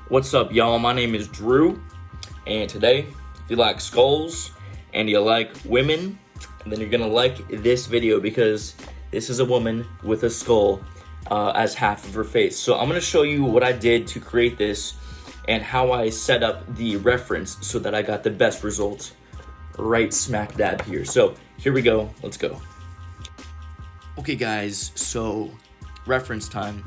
What's up, y'all? My name is Drew, and today, if you like skulls and you like women, then you're gonna like this video because this is a woman with a skull as half of her face. So I'm gonna show you what I did to create this and how I set up the reference so that I got the best results right smack dab here. So here we go, let's go. Okay guys, so reference time.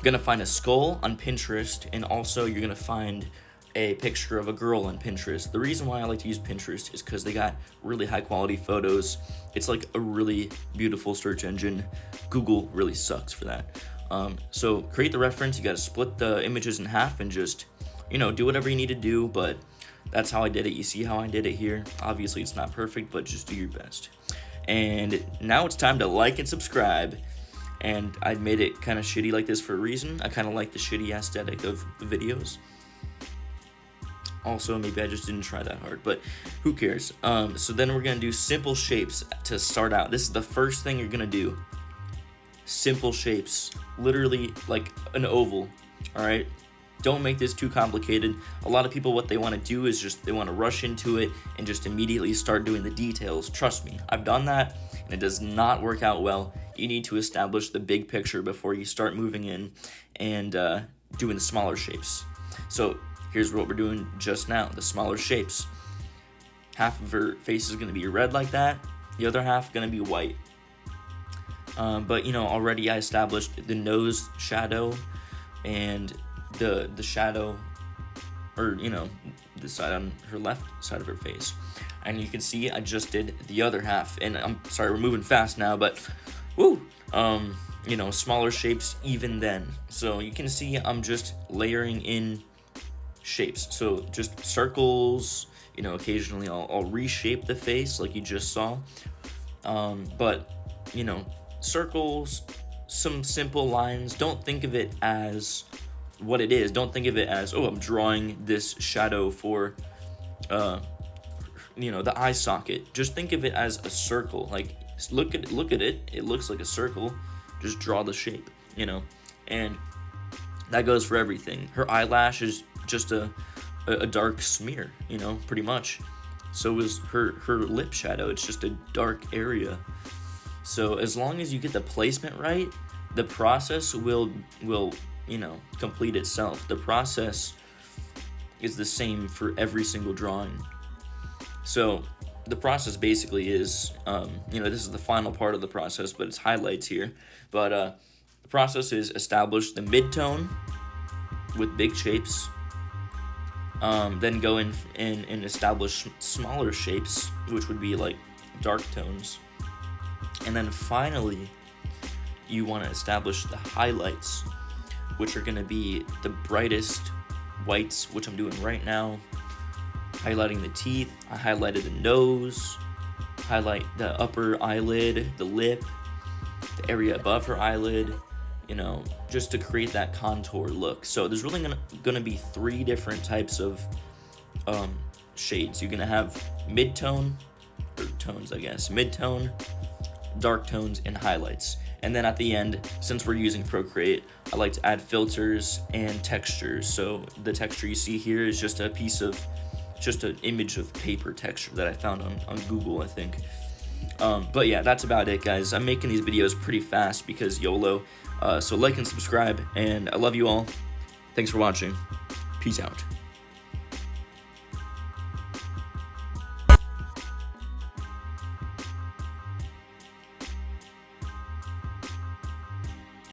You're gonna find a skull on Pinterest, and also you're gonna find a picture of a girl on Pinterest. The reason why I like to use Pinterest is because they got really high quality photos. It's like a really beautiful search engine. Google really sucks for that. So create the reference. You gotta split the images in half and just, do whatever you need to do, but that's how I did it. You see how I did it here? Obviously it's not perfect, but just do your best. And now it's time to like and subscribe. And I made it kind of shitty like this for a reason. I kind of like the shitty aesthetic of the videos. Also, maybe I just didn't try that hard, but who cares? So then we're gonna do simple shapes to start out. This is the first thing you're gonna do. Simple shapes, literally like an oval, all right? Don't make this too complicated. A lot of people, what they want to do is they want to rush into it and just immediately start doing the details. Trust me, I've done that and it does not work out well. You need to establish the big picture before you start moving in and doing the smaller shapes. So here's what we're doing just now, the smaller shapes. Half of her face is going to be red like that. The other half going to be white. But already I established the nose shadow and the shadow, or the side on her left side of her face. And you can see I just did the other half, and I'm sorry, we're moving fast now, but woo, smaller shapes even then. So you can see I'm just layering in shapes. So just circles, occasionally I'll reshape the face like you just saw. But circles, some simple lines. Don't think of it as what it is. Don't think of it as, oh, I'm drawing this shadow for the eye socket. Just think of it as a circle. Like look at it, it looks like a circle. Just draw the shape, and that goes for everything. Her eyelash is just a dark smear, pretty much. So is her lip shadow. It's just a dark area. So as long as you get the placement right, the process will complete itself. The process is the same for every single drawing. So the process basically is, this is the final part of the process, but it's highlights here. But the process is establish the mid-tone with big shapes, then go in and establish smaller shapes, which would be like dark tones. And then finally, you want to establish the highlights, which are going to be the brightest whites, which I'm doing right now. Highlighting the teeth, I highlighted the nose, highlight the upper eyelid, the lip, the area above her eyelid, just to create that contour look. So there's really gonna be three different types of shades. You're gonna have mid-tone, or tones, I guess, mid-tone, dark tones, and highlights. And then at the end, since we're using Procreate, I like to add filters and textures. So the texture you see here is just an image of paper texture that I found on Google, I think. But yeah, that's about it, guys. I'm making these videos pretty fast because YOLO. So like and subscribe, and I love you all. Thanks for watching. Peace out.